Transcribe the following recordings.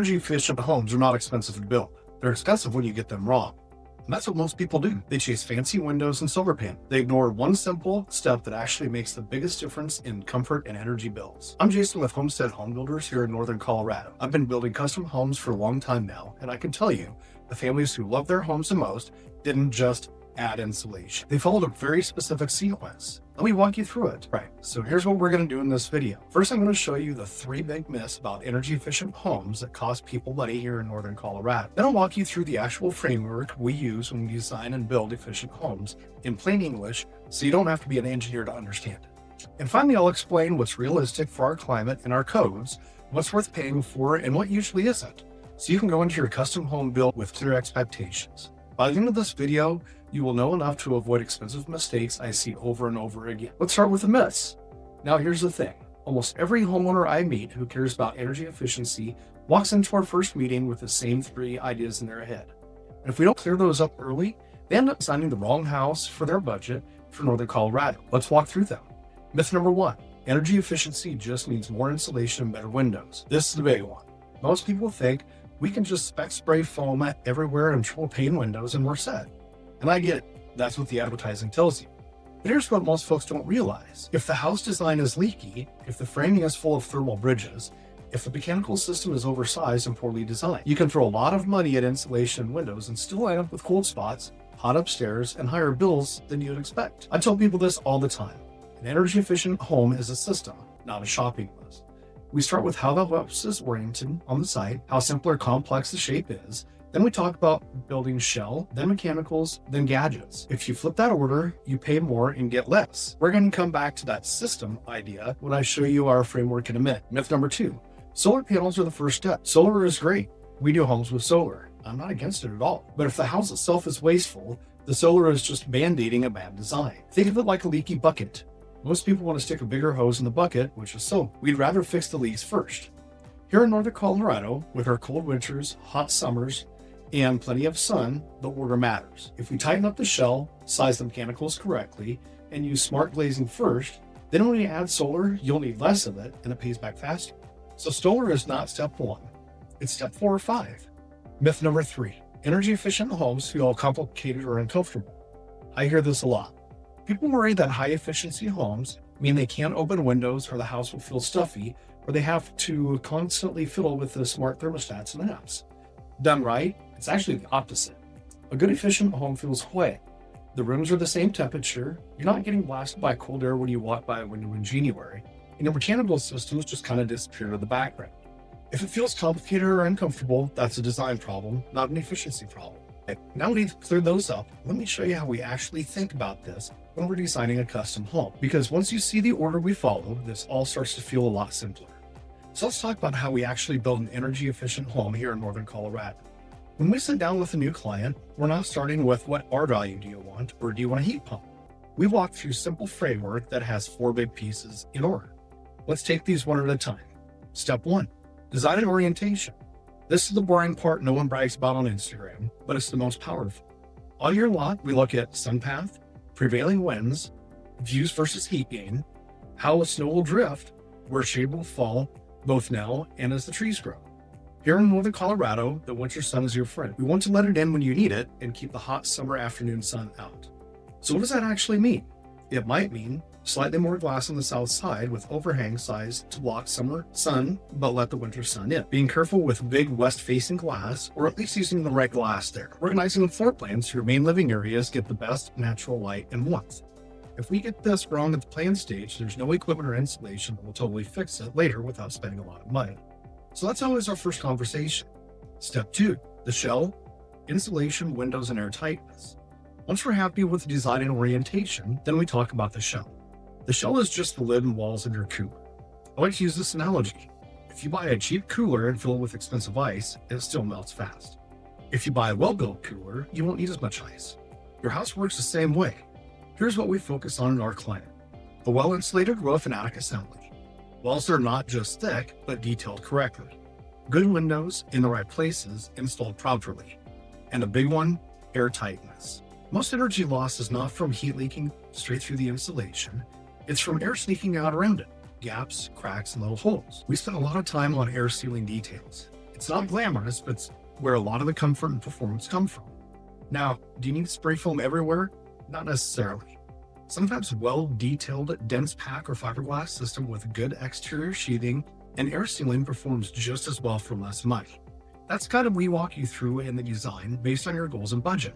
Energy efficient homes are not expensive to build. They're expensive when you get them wrong. And that's what most people do. They chase fancy windows and solar panels. They ignore one simple step that actually makes the biggest difference in comfort and energy bills. I'm Jason with Homestead Home Builders here in Northern Colorado. I've been building custom homes for a long time now, and I can tell you, the families who love their homes the most didn't just add insulation. They followed a very specific sequence. Let me walk you through it. Right, so here's what we're going to do in this video. First, I'm going to show you the 3 big myths about energy efficient homes that cost people money here in Northern Colorado. Then I'll walk you through the actual framework we use when we design and build efficient homes in plain English, so you don't have to be an engineer to understand it. And finally, I'll explain what's realistic for our climate and our codes, what's worth paying for, and what usually isn't, so you can go into your custom home build with clear expectations. By the end of this video, you will know enough to avoid expensive mistakes I see over and over again. Let's start with the myths. Now here's the thing. Almost every homeowner I meet who cares about energy efficiency walks into our first meeting with the same 3 ideas in their head. And if we don't clear those up early, they end up designing the wrong house for their budget for Northern Colorado. Let's walk through them. Myth number 1, energy efficiency just means more insulation and better windows. This is the big one. Most people think we can just spec spray foam everywhere and triple pane windows and we're set. And I get it. That's what the advertising tells you. But here's what most folks don't realize. If the house design is leaky, if the framing is full of thermal bridges, if the mechanical system is oversized and poorly designed, you can throw a lot of money at insulation and windows and still end up with cold spots, hot upstairs, and higher bills than you'd expect. I tell people this all the time. An energy efficient home is a system, not a shopping list. We start with how the house is oriented on the site, how simple or complex the shape is. Then we talk about building shell, then mechanicals, then gadgets. If you flip that order, you pay more and get less. We're going to come back to that system idea when I show you our framework in a minute. Myth number 2, solar panels are the first step. Solar is great. We do homes with solar. I'm not against it at all. But if the house itself is wasteful, the solar is just band-aiding a bad design. Think of it like a leaky bucket. Most people want to stick a bigger hose in the bucket, which is soap. We'd rather fix the leaks first. Here in Northern Colorado, with our cold winters, hot summers, and plenty of sun, the order matters. If we tighten up the shell, size the mechanicals correctly, and use smart glazing first, then when we add solar, you'll need less of it and it pays back faster. So solar is not step 1, it's step 4 or 5. Myth number 3, energy efficient homes feel complicated or uncomfortable. I hear this a lot. People worry that high efficiency homes mean they can't open windows or the house will feel stuffy, or they have to constantly fiddle with the smart thermostats and apps. Done right, it's actually the opposite. A good efficient home feels quiet. The rooms are the same temperature, you're not getting blasted by cold air when you walk by a window in January, and your mechanical systems just kind of disappear to the background. If it feels complicated or uncomfortable, that's a design problem, not an efficiency problem. Now we've cleared those up, let me show you how we actually think about this when we're designing a custom home. Because once you see the order we follow, this all starts to feel a lot simpler. So let's talk about how we actually build an energy efficient home here in Northern Colorado. When we sit down with a new client, we're not starting with what R value do you want or do you want a heat pump? We walk through simple framework that has 4 big pieces in order. Let's take these one at a time. Step 1, design and orientation. This is the boring part no one brags about on Instagram, but it's the most powerful. On your lot, we look at sun path, prevailing winds, views versus heat gain, how a snow will drift, where shade will fall, both now and as the trees grow. Here in Northern Colorado, the winter sun is your friend. We want to let it in when you need it and keep the hot summer afternoon sun out. So what does that actually mean? It might mean slightly more glass on the south side with overhang size to block summer sun, but let the winter sun in. Being careful with big west-facing glass, or at least using the right glass there. Organizing the floor plans so your main living areas get the best natural light and warmth. If we get this wrong at the plan stage, there's no equipment or insulation that will totally fix it later without spending a lot of money. So that's always our first conversation. Step 2, the shell, insulation, windows, and airtightness. Once we're happy with the design and orientation, then we talk about the shell. The shell is just the lid and walls of your cooler. I like to use this analogy. If you buy a cheap cooler and fill it with expensive ice, it still melts fast. If you buy a well-built cooler, you won't need as much ice. Your house works the same way. Here's what we focus on in our climate. A well-insulated roof and attic assembly. Walls are not just thick, but detailed correctly. Good windows in the right places, installed properly. And a big one, air tightness. Most energy loss is not from heat leaking straight through the insulation. It's from air sneaking out around it, gaps, cracks, and little holes. We spend a lot of time on air sealing details. It's not glamorous, but it's where a lot of the comfort and performance come from. Now, do you need spray foam everywhere? Not necessarily. Sometimes well-detailed, dense pack or fiberglass system with good exterior sheathing and air sealing performs just as well for less money. That's kind of what we walk you through in the design based on your goals and budget.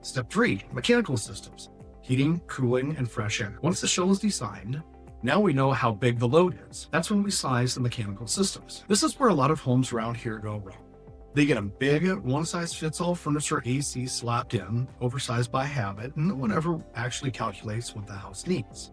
Step 3, mechanical systems. Heating, cooling, and fresh air. Once the shell is designed, now we know how big the load is. That's when we size the mechanical systems. This is where a lot of homes around here go wrong. They get a big one-size-fits-all furniture AC slapped in, oversized by habit, and no one ever actually calculates what the house needs.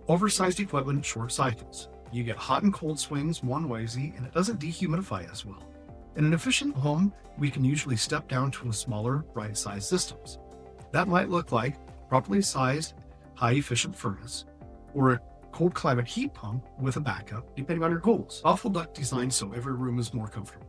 Oversized equipment short cycles. You get hot and cold swings one noisy, and it doesn't dehumidify as well. In an efficient home, we can usually step down to a smaller, right-sized systems. That might look like properly sized, high-efficient furnace, or a cold climate heat pump with a backup, depending on your goals. Awful duct design so every room is more comfortable.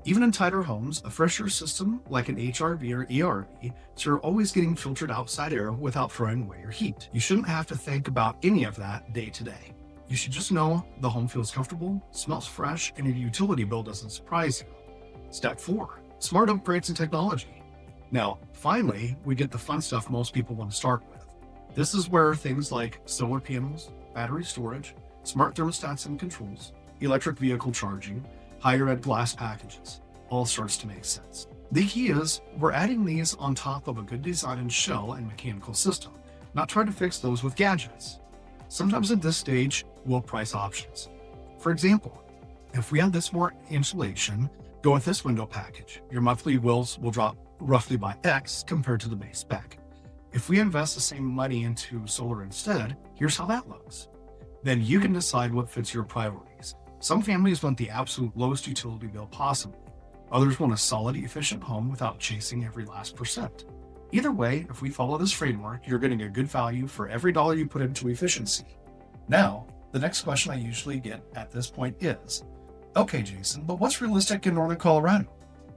Even in tighter homes, a fresh air system like an HRV or ERV, so you're always getting filtered outside air without throwing away your heat. You shouldn't have to think about any of that day to day. You should just know the home feels comfortable, smells fresh, and your utility bill doesn't surprise you. Step 4, smart upgrades and technology. Now, finally, we get the fun stuff most people want to start with. This is where things like solar panels, battery storage, smart thermostats and controls, electric vehicle charging, higher ed glass packages, all starts to make sense. The key is we're adding these on top of a good design and shell and mechanical system, not trying to fix those with gadgets. Sometimes at this stage, we'll price options. For example, if we have this more insulation, go with this window package. Your monthly bills will drop roughly by X compared to the base spec. If we invest the same money into solar instead, here's how that looks. Then you can decide what fits your priorities. Some families want the absolute lowest utility bill possible. Others want a solid, efficient home without chasing every last percent. Either way, if we follow this framework, you're getting a good value for every dollar you put into efficiency. Now, the next question I usually get at this point is, okay, Jason, but what's realistic in Northern Colorado?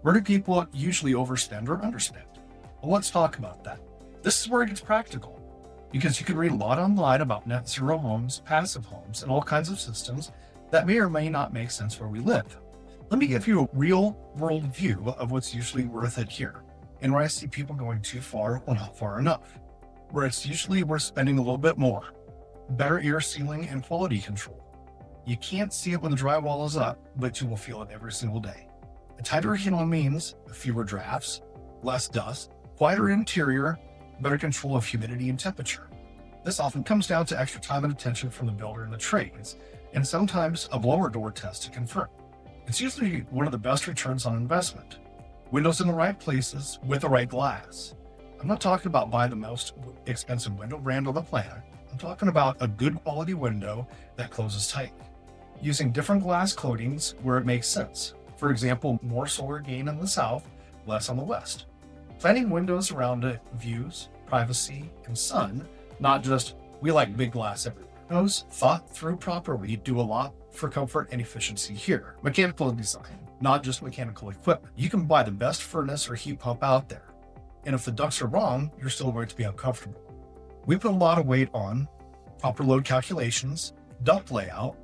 Where do people usually overspend or underspend? Well, let's talk about that. This is where it gets practical, because you can read a lot online about net zero homes, passive homes, and all kinds of systems that may or may not make sense where we live. Let me give you a real world view of what's usually worth it here, and where I see people going too far or not far enough, where it's usually worth spending a little bit more. Better air sealing and quality control. You can't see it when the drywall is up, but you will feel it every single day. A tighter handle means fewer drafts, less dust, quieter interior, better control of humidity and temperature. This often comes down to extra time and attention from the builder and the trades, and sometimes a blower door test to confirm. It's usually one of the best returns on investment. Windows in the right places with the right glass. I'm not talking about buying the most expensive window brand on the planet. I'm talking about a good quality window that closes tightly. Using different glass coatings where it makes sense. For example, more solar gain in the south, less on the west. Planning windows around views, privacy, and sun, not just, we like big glass everywhere. Those thought through properly do a lot for comfort and efficiency here. Mechanical design, not just mechanical equipment. You can buy the best furnace or heat pump out there. And if the ducts are wrong, you're still going to be uncomfortable. We put a lot of weight on proper load calculations, duct layout,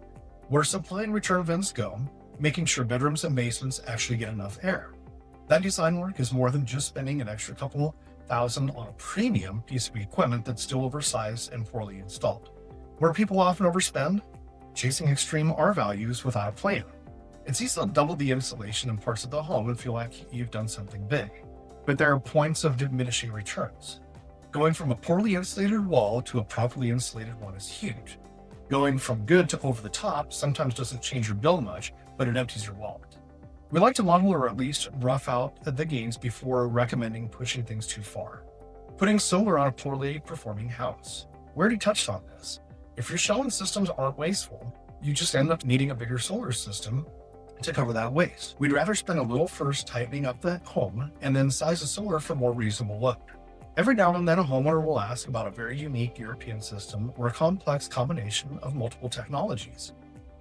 where supply and return vents go, making sure bedrooms and basements actually get enough air. That design work is more than just spending an extra couple thousand on a premium piece of equipment that's still oversized and poorly installed. Where people often overspend, chasing extreme R values without a plan. It's easy to double the insulation in parts of the home and feel like you've done something big. But there are points of diminishing returns. Going from a poorly insulated wall to a properly insulated one is huge. Going from good to over the top sometimes doesn't change your bill much, but it empties your wallet. We like to model or at least rough out the gains before recommending pushing things too far. Putting solar on a poorly performing house. We already touched on this. If your shell and systems aren't wasteful, you just end up needing a bigger solar system to cover that waste. We'd rather spend a little first tightening up the home and then size the solar for more reasonable load. Every now and then a homeowner will ask about a very unique European system or a complex combination of multiple technologies.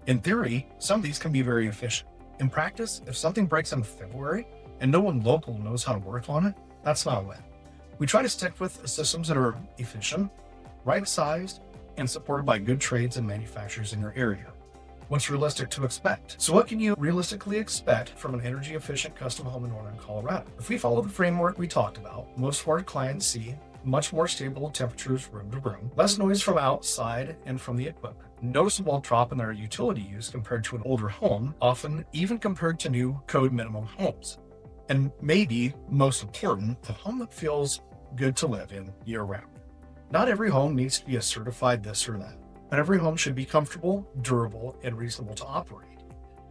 In theory, some of these can be very efficient. In practice, if something breaks in February and no one local knows how to work on it, that's not a win. We try to stick with systems that are efficient, right-sized, and supported by good trades and manufacturers in your area. What's realistic to expect? So what can you realistically expect from an energy efficient custom home in Northern Colorado? If we follow the framework we talked about, most of our clients see much more stable temperatures room to room, less noise from outside and from the equipment, noticeable drop in their utility use compared to an older home, often even compared to new code minimum homes. And maybe most important, a home that feels good to live in year round. Not every home needs to be a certified this or that, but every home should be comfortable, durable, and reasonable to operate.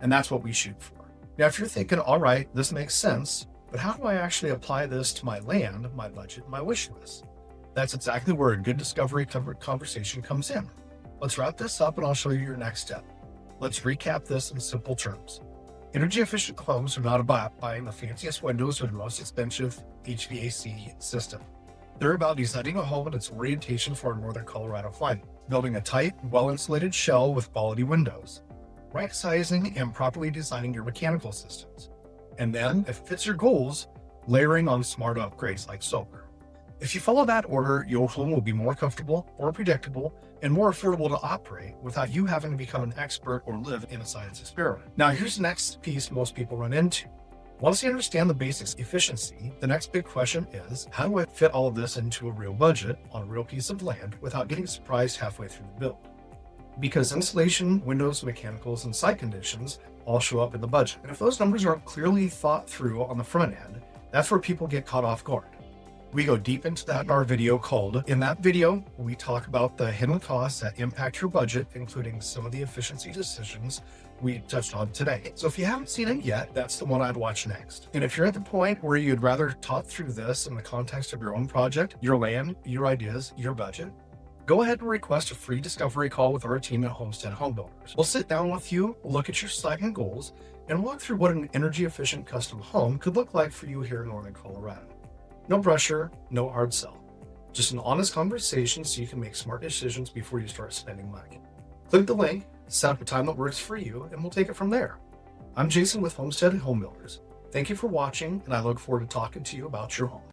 And that's what we shoot for. Now, if you're thinking, all right, this makes sense, but how do I actually apply this to my land, my budget, my wish list? That's exactly where a good discovery conversation comes in. Let's wrap this up and I'll show you your next step. Let's recap this in simple terms. Energy efficient homes are not about buying the fanciest windows or the most expensive HVAC system. They're about designing a home and its orientation for a Northern Colorado climate, building a tight, well-insulated shell with quality windows, right sizing and properly designing your mechanical systems. And then, if it fits your goals, layering on smart upgrades like solar. If you follow that order, your home will be more comfortable, more predictable, and more affordable to operate without you having to become an expert or live in a science experiment. Now, here's the next piece most people run into. Once you understand the basics of efficiency, the next big question is, how do I fit all of this into a real budget on a real piece of land without getting surprised halfway through the build? Because insulation, windows, mechanicals, and site conditions all show up in the budget. And if those numbers aren't clearly thought through on the front end, that's where people get caught off guard. We go deep into that in our video called. In that video, we talk about the hidden costs that impact your budget, including some of the efficiency decisions we touched on today. So if you haven't seen it yet, that's the one I'd watch next. And if you're at the point where you'd rather talk through this in the context of your own project, your land, your ideas, your budget, go ahead and request a free discovery call with our team at Homestead Home Builders. We'll sit down with you, look at your site and goals, and walk through what an energy efficient custom home could look like for you here in Northern Colorado. No pressure, no hard sell. Just an honest conversation so you can make smart decisions before you start spending money. Click the link, set up a time that works for you, and we'll take it from there. I'm Jason with Homestead Home Builders. Thank you for watching, and I look forward to talking to you about your home.